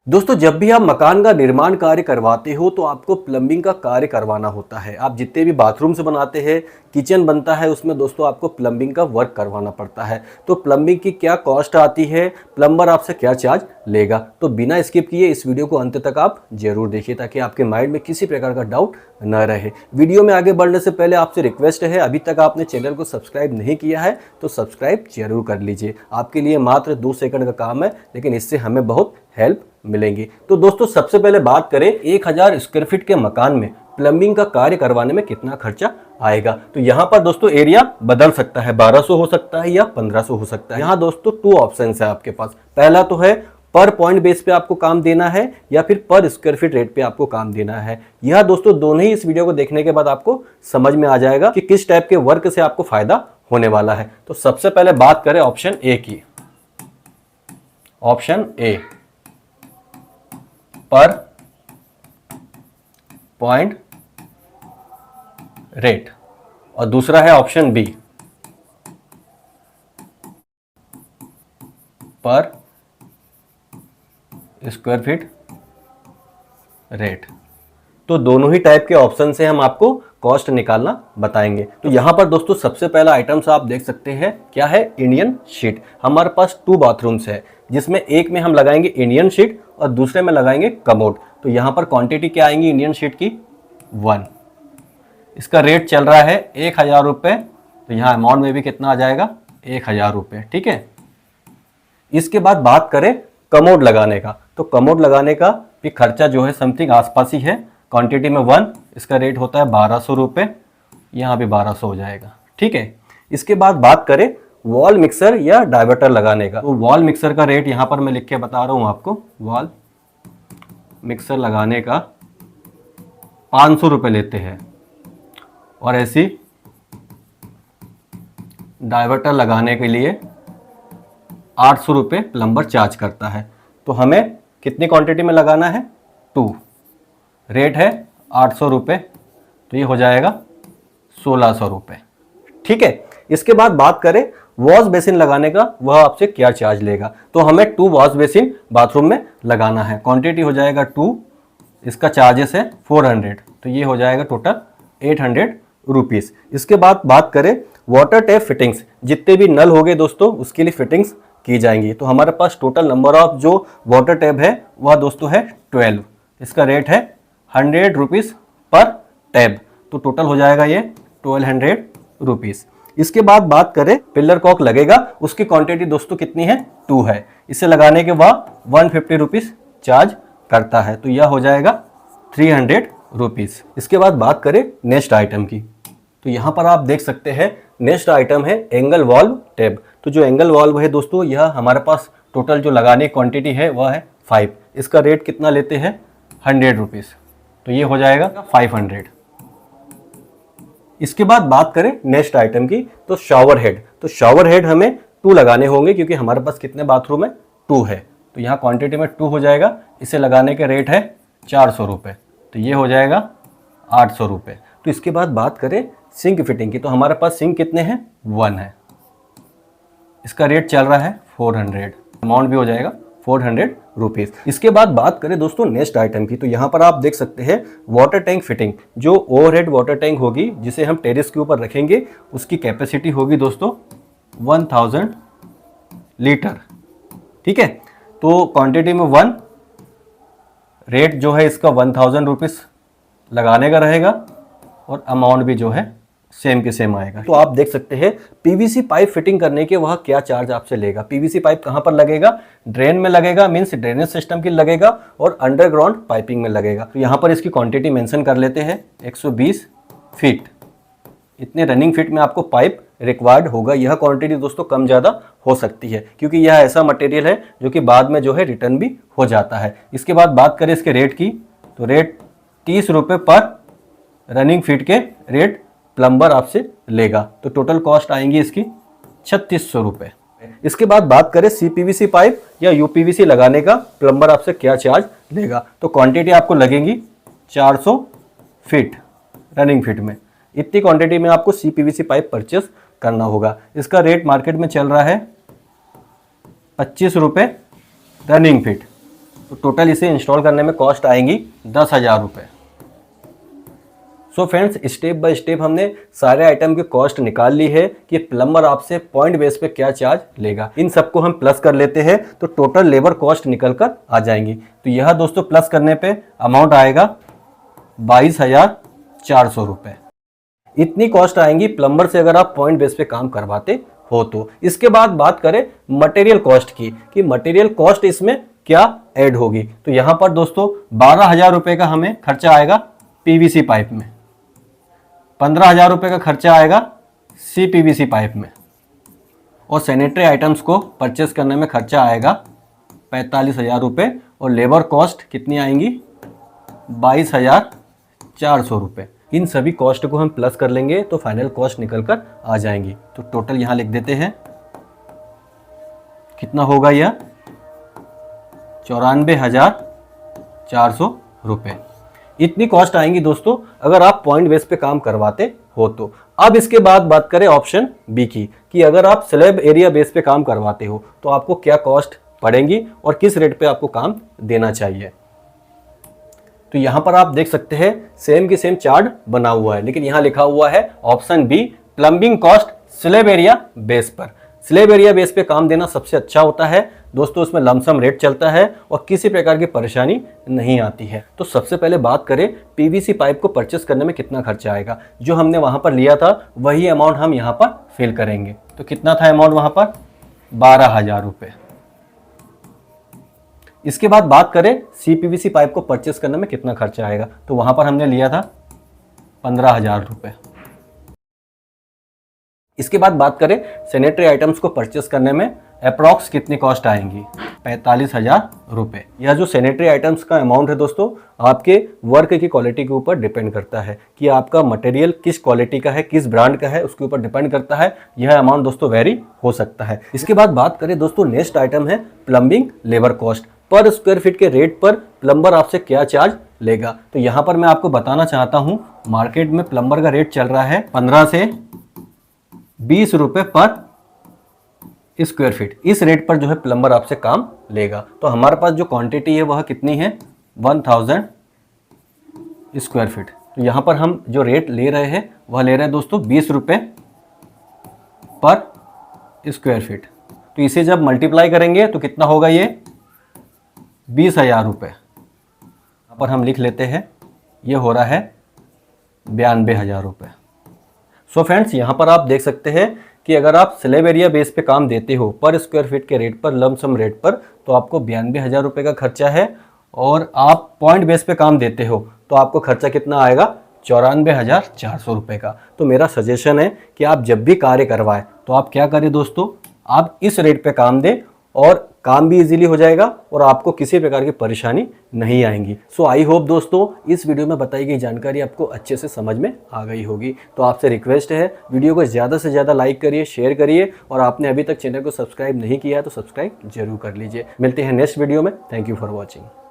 दोस्तों, जब भी आप मकान का निर्माण कार्य करवाते हो तो आपको प्लम्बिंग का कार्य करवाना होता है। आप जितने भी बाथरूम्स बनाते हैं, किचन बनता है, उसमें दोस्तों आपको प्लम्बिंग का वर्क करवाना पड़ता है। तो प्लम्बिंग की क्या कॉस्ट आती है, प्लम्बर आपसे क्या चार्ज लेगा, तो बिना स्किप किए इस वीडियो को अंत तक आप जरूर देखिए ताकि आपके माइंड में किसी प्रकार का डाउट न रहे। वीडियो में आगे बढ़ने से पहले आपसे रिक्वेस्ट है, अभी तक आपने चैनल को सब्सक्राइब नहीं किया है तो सब्सक्राइब जरूर कर लीजिए। आपके लिए मात्र 2 सेकंड का काम है, लेकिन इससे हमें बहुत हेल्प मिलेंगी। तो दोस्तों, सबसे पहले बात करें 1000 स्क्वायर फीट के मकान में प्लम्बिंग का कार्य करवाने में कितना खर्चा आएगा। तो यहाँ पर दोस्तों एरिया बदल सकता है, 1200 हो सकता है या 1500 हो सकता है। यहाँ दोस्तों 2 ऑप्शन है आपके पास। पहला तो है पर पॉइंट बेस पे आपको काम देना है या फिर पर स्क्वायर फीट रेट पे आपको काम देना है। यह दोस्तों दोनों ही इस वीडियो को देखने के बाद आपको समझ में आ जाएगा कि किस टाइप के वर्क से आपको फायदा होने वाला है। तो सबसे पहले बात करें ऑप्शन ए की। ऑप्शन ए पर पॉइंट रेट, और दूसरा है ऑप्शन बी पर स्क्वायर फीट रेट। तो दोनों ही टाइप के ऑप्शन से हम आपको कॉस्ट निकालना बताएंगे। तो यहां पर दोस्तों सबसे पहला आइटम्स आप देख सकते हैं, क्या है, इंडियन शीट। हमारे पास 2 बाथरूम्स है, जिसमें एक में हम लगाएंगे इंडियन शीट और दूसरे में लगाएंगे कमोड। तो यहां पर क्वांटिटी क्या आएंगी इंडियन शीट की 1। इसका रेट चल रहा है 1000 रुपये। तो यहाँ अमाउंट में भी कितना आ जाएगा, 1000 रुपये। ठीक है। इसके बाद बात करें कमोड लगाने का, तो कमोड लगाने का भी खर्चा जो है समथिंग आसपास ही है। क्वांटिटी में 1, इसका रेट होता है 1200 रुपये। यहाँ भी 1200 हो जाएगा। ठीक है। इसके बाद बात करें वॉल मिक्सर या डाइवर्टर लगाने का, तो वॉल मिक्सर का रेट यहाँ पर मैं लिख के बता रहा हूँ आपको। वॉल मिक्सर लगाने का 500 रुपये लेते हैं, और ऐसी डाइवर्टर लगाने के लिए 800 रुपये प्लम्बर चार्ज करता है। तो हमें कितनी क्वांटिटी में लगाना है, 2। रेट है 800 रुपये, तो ये हो जाएगा 1600 रुपये। ठीक है। इसके बाद बात करें वॉश बेसिन लगाने का, वह आपसे क्या चार्ज लेगा। तो हमें 2 वॉश बेसिन बाथरूम में लगाना है। क्वांटिटी हो जाएगा 2, इसका चार्जेस है 400। तो ये हो जाएगा टोटल 800 रुपीज़। इसके बाद बात करें वाटर टैप फिटिंग्स, जितने भी नल हो गए दोस्तों उसके लिए फिटिंग्स की जाएंगी। तो हमारे पास टोटल नंबर ऑफ जो वाटर टैप है वह दोस्तों है 12। इसका रेट है 100 रुपीज़ पर टैप। तो टोटल हो जाएगा ये 1200 रुपीज़। इसके बाद बात करें पिलर कॉक लगेगा, उसकी क्वांटिटी दोस्तों कितनी है, 2 है। इसे लगाने के बाद 150 रुपीज़ चार्ज करता है। तो यह हो जाएगा 300 रुपीज़। इसके बाद बात करें नेक्स्ट आइटम की, तो यहाँ पर आप देख सकते हैं नेक्स्ट आइटम है एंगल वॉल्व टैप। तो जो एंगल वॉल्व है दोस्तों, यह हमारे पास टोटल जो लगाने की क्वांटिटी है वह है 5। इसका रेट कितना लेते हैं, 100 रुपीज़। तो ये हो जाएगा 500। इसके बाद बात करें नेक्स्ट आइटम की, तो शावर हेड। तो शावर हेड हमें 2 लगाने होंगे, क्योंकि हमारे पास कितने बाथरूम है, 2 है। तो यहाँ क्वांटिटी में 2 हो जाएगा। इसे लगाने का रेट है 400 रुपये। तो ये हो जाएगा 800 रुपये। तो इसके बाद बात करें सिंक फिटिंग की, तो हमारे पास सिंक कितने हैं, 1 है। इसका रेट चल रहा है 400। अमाउंट भी हो जाएगा 400 रुपीज़। इसके बाद बात करें दोस्तों नेक्स्ट आइटम की, तो यहाँ पर आप देख सकते हैं वाटर टैंक फिटिंग। जो ओवरहेड वाटर टैंक होगी, जिसे हम टेरेस के ऊपर रखेंगे, उसकी कैपेसिटी होगी दोस्तों 1000 लीटर। ठीक है। तो क्वांटिटी में 1, रेट जो है इसका 1000 रुपीज़ लगाने का रहेगा, और अमाउंट भी जो है सेम के सेम आएगा। तो आप देख सकते हैं पीवीसी पाइप फिटिंग करने के वह क्या चार्ज आपसे लेगा। पीवीसी पाइप कहाँ पर लगेगा, ड्रेन में लगेगा, मीन्स ड्रेनेज सिस्टम की लगेगा, और अंडरग्राउंड पाइपिंग में लगेगा। तो यहाँ पर इसकी क्वांटिटी मेंशन कर लेते हैं, 120 फीट। इतने रनिंग फीट में आपको पाइप रिक्वायर्ड होगा। यह क्वांटिटी दोस्तों कम ज़्यादा हो सकती है, क्योंकि यह ऐसा मटेरियल है जो कि बाद में जो है रिटर्न भी हो जाता है। इसके बाद बात करें इसके रेट की, तो रेट 30 रुपये पर रनिंग फीट के रेट प्लम्बर आपसे लेगा। तो टोटल कॉस्ट आएंगी इसकी 3600 रुपये। इसके बाद बात करें सीपीवीसी पाइप या यूपीवीसी लगाने का, प्लम्बर आपसे क्या चार्ज लेगा। तो क्वांटिटी आपको लगेगी 400 फीट रनिंग फीट में। इतनी क्वांटिटी में आपको सीपीवीसी पाइप परचेस करना होगा। इसका रेट मार्केट में चल रहा है 25 रुपये रनिंग फीट। तो टोटल इसे इंस्टॉल करने में कॉस्ट आएंगी 10,000 रुपये। So friends, step by step हमने सारे आइटम की कॉस्ट निकाल ली है कि प्लम्बर आपसे पॉइंट बेस पे क्या चार्ज लेगा। इन सबको हम प्लस कर लेते हैं तो टोटल लेबर कॉस्ट निकल कर आ जाएंगी। तो यह दोस्तों प्लस करने पे अमाउंट आएगा 22,400 रुपये। इतनी कॉस्ट आएंगी प्लम्बर से अगर आप पॉइंट बेस पे काम करवाते हो तो। इसके बाद बात करें मटेरियल कॉस्ट की कि मटेरियल कॉस्ट इसमें क्या ऐड होगी। तो यहाँ पर दोस्तों 12,000 रुपये का हमें खर्चा आएगा पीवीसी पाइप में, 15,000 रुपये का खर्चा आएगा CPVC पाइप में, और सैनिटरी आइटम्स को परचेस करने में खर्चा आएगा 45,000 रुपये, और लेबर कॉस्ट कितनी आएंगी 22,400 रुपये। इन सभी कॉस्ट को हम प्लस कर लेंगे तो फाइनल कॉस्ट निकल कर आ जाएंगी। तो टोटल यहाँ लिख देते हैं, कितना होगा यह 94,400 रुपये। इतनी कॉस्ट आएंगी दोस्तों अगर आप पॉइंट बेस पे काम करवाते हो तो। अब इसके बाद बात करें ऑप्शन बी की कि अगर आप स्लैब एरिया बेस पे काम करवाते हो तो आपको क्या कॉस्ट पड़ेंगी और किस रेट पे आपको काम देना चाहिए। तो यहाँ पर आप देख सकते हैं सेम की सेम चार्ट बना हुआ है, लेकिन यहाँ लिखा हुआ है option B plumbing cost slab area base पर। स्लैब एरिया बेस पे काम देना सबसे अच्छा होता है दोस्तों, उसमें लमसम रेट चलता है और किसी प्रकार की परेशानी नहीं आती है। तो सबसे पहले बात करें पीवीसी पाइप को परचेस करने में कितना खर्चा आएगा। जो हमने वहाँ पर लिया था वही अमाउंट हम यहाँ पर फिल करेंगे। तो कितना था अमाउंट वहाँ पर 12,000 रुपये। इसके बाद बात करें CPVC पाइप को परचेस करने में कितना खर्चा आएगा। तो वहाँ पर हमने लिया था 15,000 रुपये। इसके बाद बात करें सैनिटरी आइटम्स को परचेस करने में अप्रॉक्स कितनी कॉस्ट आएंगी 45,000 रुपये। यह जो सैनिटरी आइटम्स का अमाउंट है दोस्तों आपके वर्क की क्वालिटी के ऊपर डिपेंड करता है कि आपका मटेरियल किस क्वालिटी का है, किस ब्रांड का है, उसके ऊपर डिपेंड करता है। यह अमाउंट दोस्तों वेरी हो सकता है। इसके बाद बात करें दोस्तों नेक्स्ट आइटम है प्लम्बिंग लेबर कॉस्ट। पर स्क्वायर फीट के रेट पर प्लम्बर आपसे क्या चार्ज लेगा। तो यहाँ पर मैं आपको बताना चाहता हूँ मार्केट में प्लम्बर का रेट चल रहा है 15 से 20 रुपये पर स्क्वायर फीट। इस रेट पर जो है प्लम्बर आपसे काम लेगा। तो हमारे पास जो क्वांटिटी है वह कितनी है 1000 स्क्वायर फीट। तो यहाँ पर हम जो रेट ले रहे हैं वह ले रहे हैं दोस्तों 20 रुपये पर स्क्वायर फीट। तो इसे जब मल्टीप्लाई करेंगे तो कितना होगा ये 20,000 रुपये। यहाँ पर हम लिख लेते हैं ये हो रहा है 92,000 रुपये। सो फ्रेंड्स, यहाँ पर आप देख सकते हैं कि अगर आप स्लैब एरिया बेस पे काम देते हो पर स्क्वायर फीट के रेट पर, लमसम रेट पर, तो आपको 92,000 रुपये का खर्चा है। और आप पॉइंट बेस पे काम देते हो तो आपको खर्चा कितना आएगा 94,400 रुपये का। तो मेरा सजेशन है कि आप जब भी कार्य करवाएं तो आप क्या करें दोस्तों, आप इस रेट पे काम दें और काम भी इजीली हो जाएगा और आपको किसी प्रकार की परेशानी नहीं आएंगी। सो आई होप दोस्तों इस वीडियो में बताई गई जानकारी आपको अच्छे से समझ में आ गई होगी। तो आपसे रिक्वेस्ट है वीडियो को ज़्यादा से ज़्यादा लाइक करिए, शेयर करिए, और आपने अभी तक चैनल को सब्सक्राइब नहीं किया है तो सब्सक्राइब जरूर कर लीजिए। मिलते हैं नेक्स्ट वीडियो में। Thank you for watching.